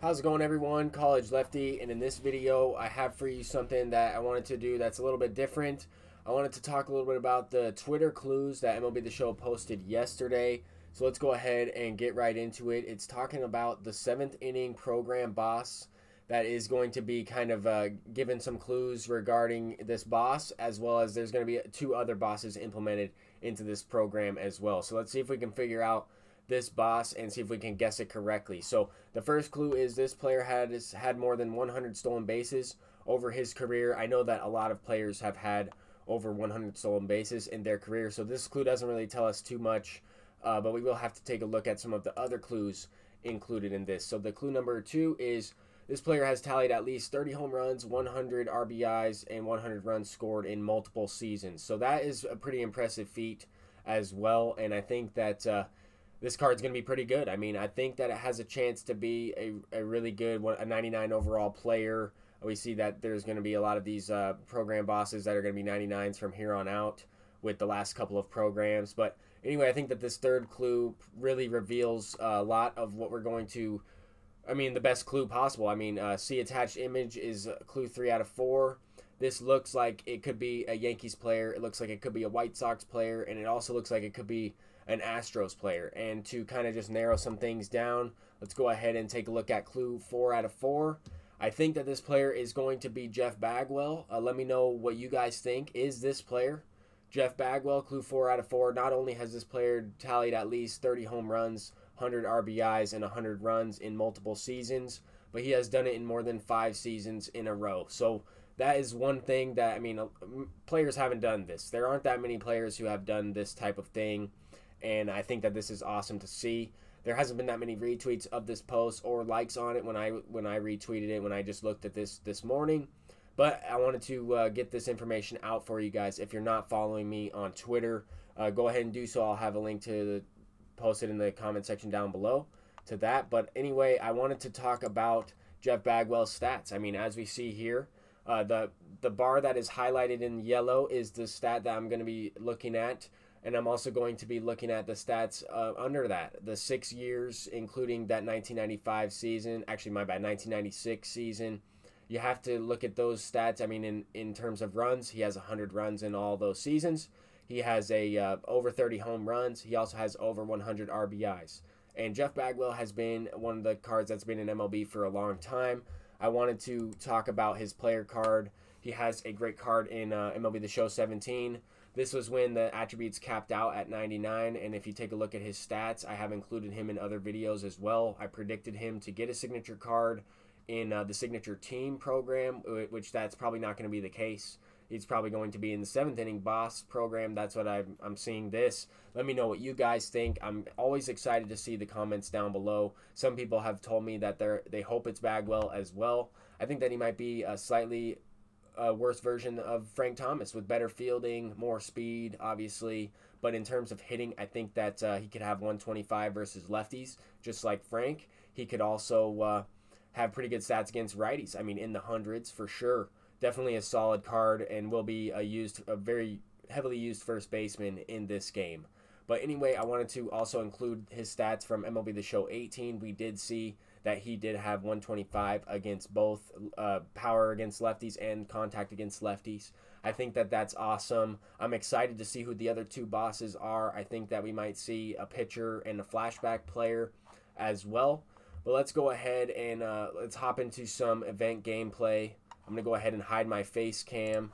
How's it going, everyone? College Lefty, and in this video I have for you something that I wanted to do that's a little bit different. I wanted to talk a little bit about the Twitter clues that MLB The Show posted yesterday. So let's go ahead and get right into it. It's talking about the 7th inning program boss that is going to be kind of given some clues regarding this boss, as well as there's going to be 2 other bosses implemented into this program as well. So let's see if we can figure out this boss and see if we can guess it correctly. So the first clue is this player has had more than 100 stolen bases over his career. I know that a lot of players have had over 100 stolen bases in their career, so this clue doesn't really tell us too much, but we will have to take a look at some of the other clues included in this. So the clue number 2 is this player has tallied at least 30 home runs, 100 RBIs, and 100 runs scored in multiple seasons. So that is a pretty impressive feat as well, and I think that this card's going to be pretty good. I mean, I think that it has a chance to be a really good one, a 99 overall player. We see that there's going to be a lot of these program bosses that are going to be 99s from here on out with the last couple of programs. But anyway, I think that this third clue really reveals a lot of what we're going to, the best clue possible. See attached image is clue 3 out of 4. This looks like it could be a Yankees player. It looks like it could be a White Sox player. And it also looks like it could be an Astros player. And to kind of just narrow some things down, let's go ahead and take a look at clue 4 out of 4. I think that this player is going to be Jeff Bagwell. Let me know what you guys think. Is this player Jeff Bagwell? Clue 4 out of 4. Not only has this player tallied at least 30 home runs, 100 RBIs, and 100 runs in multiple seasons, but he has done it in more than 5 seasons in a row. So that is one thing that, players haven't done this. There aren't that many players who have done this type of thing, and I think that this is awesome to see. There hasn't been that many retweets of this post or likes on it when I retweeted it, when I just looked at this morning. But I wanted to get this information out for you guys. If you're not following me on Twitter, go ahead and do so. I'll have a link to post it in the comment section down below to that. But anyway, I wanted to talk about Jeff Bagwell's stats. As we see here, the bar that is highlighted in yellow is the stat that I'm going to be looking at. And I'm also going to be looking at the stats under that, the 6 years, including that 1995 season. Actually, my bad, 1996 season. You have to look at those stats. In terms of runs, he has 100 runs in all those seasons. He has over 30 home runs. He also has over 100 RBIs. And Jeff Bagwell has been one of the cards that's been in MLB for a long time. I wanted to talk about his player card. He has a great card in MLB The Show 17. This was when the attributes capped out at 99, and if you take a look at his stats, I have included him in other videos as well. I predicted him to get a signature card in the signature team program, which that's probably not going to be the case. He's probably going to be in the 7th inning boss program. That's what I'm seeing this. Let me know what you guys think. I'm always excited to see the comments down below. Some people have told me that they hope it's Bagwell as well. I think that he might be a slightly worse version of Frank Thomas with better fielding, more speed, obviously. But in terms of hitting, I think that he could have 125 versus lefties, just like Frank. He could also have pretty good stats against righties. In the hundreds for sure. Definitely a solid card, and will be a very heavily used first baseman in this game. But anyway, I wanted to also include his stats from MLB The Show 18. We did see that he did have 125 against both power against lefties and contact against lefties. I think that that's awesome. I'm excited to see who the other 2 bosses are. I think that we might see a pitcher and a flashback player as well. But let's go ahead and let's hop into some event gameplay. I'm going to go ahead and hide my face cam.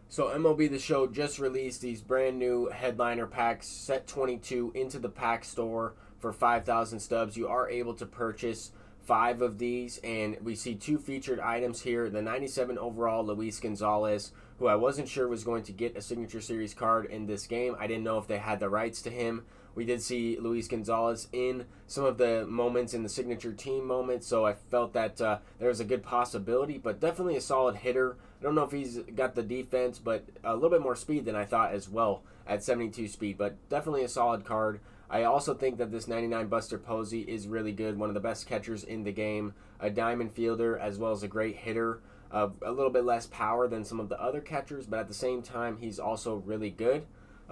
So MLB The Show just released these brand new headliner packs, set 22, into the pack store for 5,000 stubs. You are able to purchase 5 of these, and we see 2 featured items here. The 97 overall Luis Gonzalez, who I wasn't sure was going to get a Signature Series card in this game. I didn't know if they had the rights to him. We did see Luis Gonzalez in some of the moments in the signature team moments, so I felt that there was a good possibility, but definitely a solid hitter. I don't know if he's got the defense, but a little bit more speed than I thought as well at 72 speed, but definitely a solid card. I also think that this 99 Buster Posey is really good, one of the best catchers in the game, a diamond fielder as well as a great hitter. A little bit less power than some of the other catchers, but at the same time, he's also really good.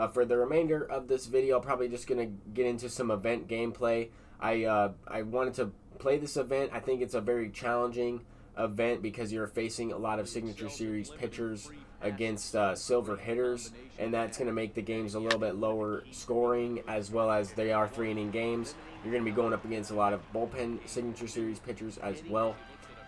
For the remainder of this video, I'm probably just going to get into some event gameplay. I wanted to play this event. I think it's a very challenging event because you're facing a lot of Signature Series pitchers against silver hitters, and that's going to make the games a little bit lower scoring, as well as they are 3-inning games. You're going to be going up against a lot of bullpen Signature Series pitchers as well.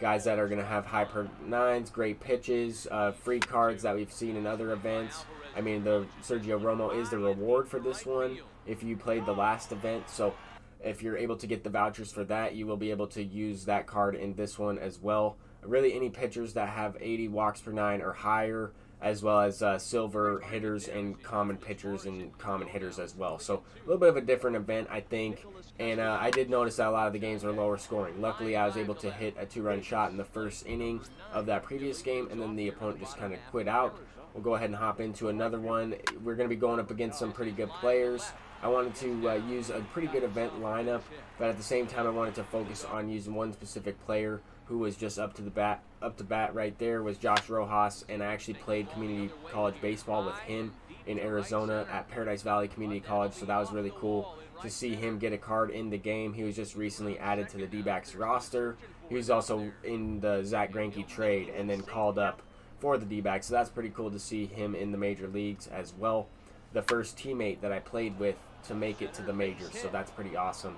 Guys that are going to have high per nines, great pitches, free cards that we've seen in other events. I mean, the Sergio Romo is the reward for this one if you played the last event. So if you're able to get the vouchers for that, you will be able to use that card in this one as well. Really, any pitchers that have 80 walks per nine or higher, as well as silver hitters and common pitchers and common hitters as well. So a little bit of a different event, I think. And I did notice that a lot of the games are lower scoring. Luckily, I was able to hit a 2-run shot in the first inning of that previous game, and then the opponent just kind of quit out. We'll go ahead and hop into another one. We're going to be going up against some pretty good players. I wanted to use a pretty good event lineup, but at the same time, I wanted to focus on using one specific player who was just up to bat right there was Josh Rojas, and I actually played community college baseball with him in Arizona at Paradise Valley Community College, so that was really cool to see him get a card in the game. He was just recently added to the D-backs roster. He was also in the Zach Greinke trade and then called up for the D-backs, so that's pretty cool to see him in the major leagues as well. The first teammate that I played with to make it to the majors, so that's pretty awesome.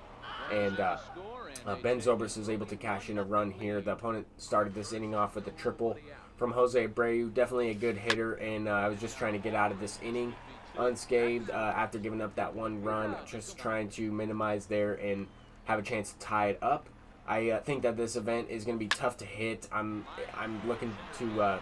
And Ben Zobrist was able to cash in a run here. The opponent started this inning off with a triple from Jose Abreu. Definitely a good hitter, and I was just trying to get out of this inning unscathed after giving up that one run, just trying to minimize there and have a chance to tie it up. I think that this event is going to be tough to hit. I'm looking to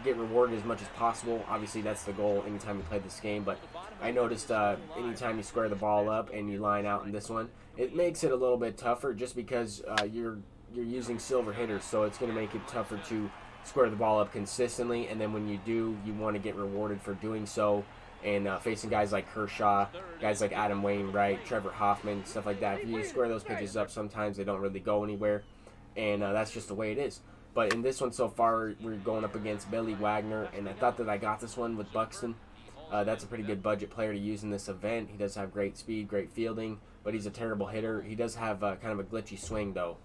get rewarded as much as possible. Obviously, that's the goal anytime you play this game, but I noticed anytime you square the ball up and you line out in this one, it makes it a little bit tougher just because you're using silver hitters, so it's going to make it tougher to square the ball up consistently, and then when you do, you want to get rewarded for doing so. And facing guys like Kershaw, guys like Adam Wainwright, Trevor Hoffman, stuff like that, if you square those pitches up, sometimes they don't really go anywhere, and that's just the way it is. But in this one so far, we're going up against Billy Wagner, and I thought that I got this one with Buxton. That's a pretty good budget player to use in this event. He does have great speed, great fielding, but he's a terrible hitter. He does have kind of a glitchy swing, though.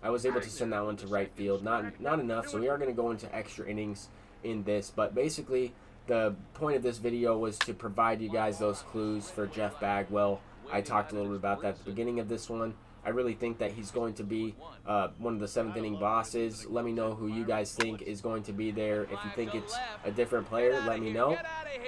I was able to send that one to right field. Not enough, so we are going to go into extra innings in this. But basically, the point of this video was to provide you guys those clues for Jeff Bagwell. I talked a little bit about that at the beginning of this one. I really think that he's going to be one of the 7th inning bosses. Let me know who you guys think is going to be there. If you think it's a different player, let me know.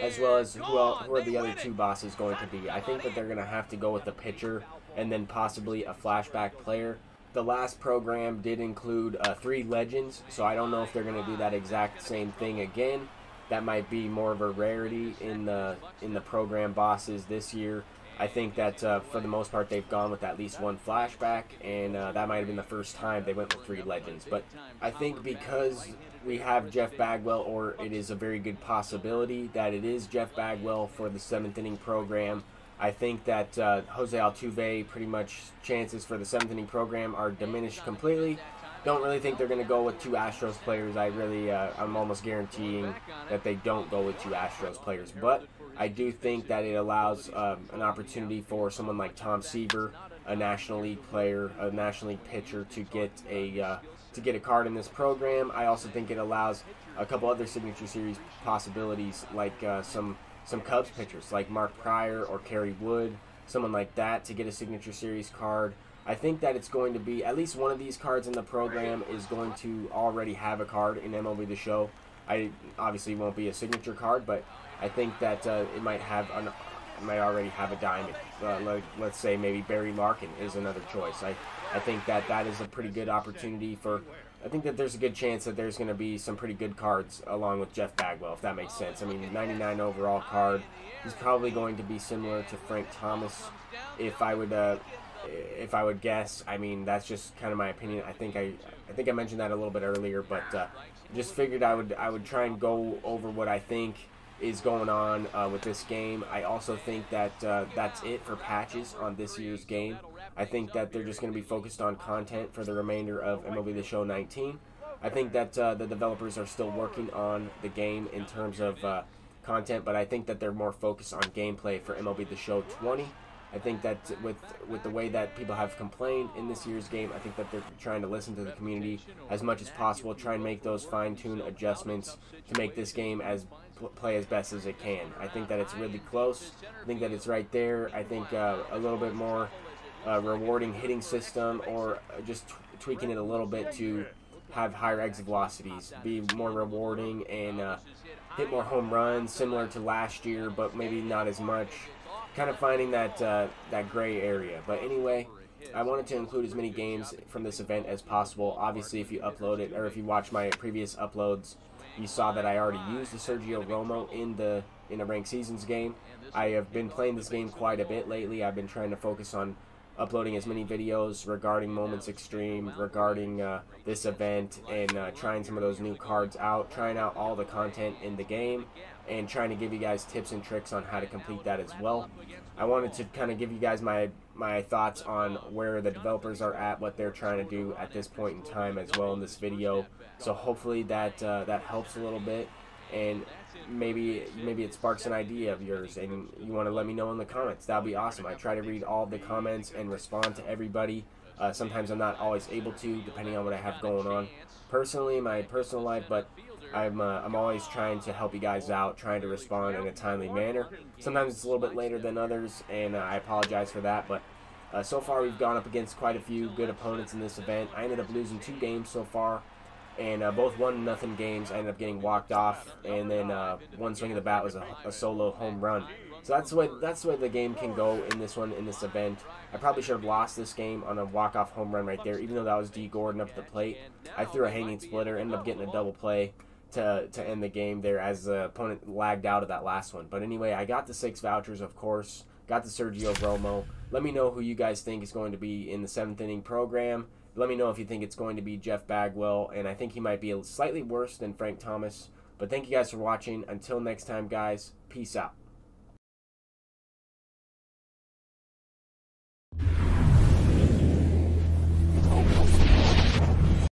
As well as who are the other 2 bosses going to be. I think that they're going to have to go with the pitcher and then possibly a flashback player. The last program did include 3 legends, so I don't know if they're going to do that exact same thing again. That might be more of a rarity in the program bosses this year. I think that for the most part they've gone with at least 1 flashback, and that might have been the first time they went with 3 legends. But I think because we have Jeff Bagwell, or it is a very good possibility that it is Jeff Bagwell for the 7th inning program, I think that Jose Altuve, pretty much chances for the 7th inning program are diminished completely. Don't really think they're going to go with 2 Astros players. I'm almost guaranteeing that they don't go with 2 Astros players. But I do think that it allows an opportunity for someone like Tom Seaver, a National League player, a National League pitcher, to get a card in this program. I also think it allows a couple other Signature Series possibilities, like some Cubs pitchers, like Mark Pryor or Kerry Wood, someone like that, to get a Signature Series card. I think that it's going to be, at least one of these cards in the program is going to already have a card in MLB The Show. I obviously won't be a signature card, but I think that it might already have a diamond. Let's say maybe Barry Larkin is another choice. I think that is a pretty good opportunity for. I think that there's a good chance that there's going to be some pretty good cards along with Jeff Bagwell, if that makes sense. I mean, 99 overall card. He's probably going to be similar to Frank Thomas, if I would guess. I mean, that's just kind of my opinion. I think I mentioned that a little bit earlier, but just figured I would try and go over what I think is going on with this game. I also think that that's it for patches on this year's game. I think that they're just going to be focused on content for the remainder of MLB The Show 19. I think that the developers are still working on the game in terms of content, but I think that they're more focused on gameplay for MLB The Show 20. I think that with the way that people have complained in this year's game, I think that they're trying to listen to the community as much as possible, try and make those fine-tuned adjustments to make this game play as best as it can. I think that it's really close. I think that it's right there. I think a little bit more rewarding hitting system, or just tweaking it a little bit to have higher exit velocities, be more rewarding, and hit more home runs, similar to last year, but maybe not as much. Kind of finding that gray area. But anyway, I wanted to include as many games from this event as possible. Obviously, if you upload it, or if you watch my previous uploads, you saw that I already used the Sergio Romo in a ranked seasons game. I have been playing this game quite a bit lately. I've been trying to focus on uploading as many videos regarding Moments Extreme, regarding this event, and trying some of those new cards out, trying out all the content in the game, and trying to give you guys tips and tricks on how to complete that as well. I wanted to kind of give you guys my thoughts on where the developers are at, what they're trying to do at this point in time as well in this video. So hopefully that helps a little bit, and maybe it sparks an idea of yours, and you want to let me know in the comments. That'll be awesome. I try to read all the comments and respond to everybody. Sometimes I'm not always able to, depending on what I have going on personally in my personal life, but I'm always trying to help you guys out, trying to respond in a timely manner. Sometimes it's a little bit later than others, and I apologize for that, but so far we've gone up against quite a few good opponents in this event. I ended up losing 2 games so far, and both 1-0 games. I ended up getting walked off, and then one swing of the bat was a solo home run. So that's the way the game can go in this event. I probably should have lost this game on a walk-off home run right there, even though that was D. Gordon up at the plate. I threw a hanging splitter, ended up getting a double play to end the game there as the opponent lagged out of that last one. But anyway, I got the 6 vouchers, of course. Got the Sergio Romo. Let me know who you guys think is going to be in the 7th inning program. Let me know if you think it's going to be Jeff Bagwell, and I think he might be slightly worse than Frank Thomas. But thank you guys for watching. Until next time, guys, peace out.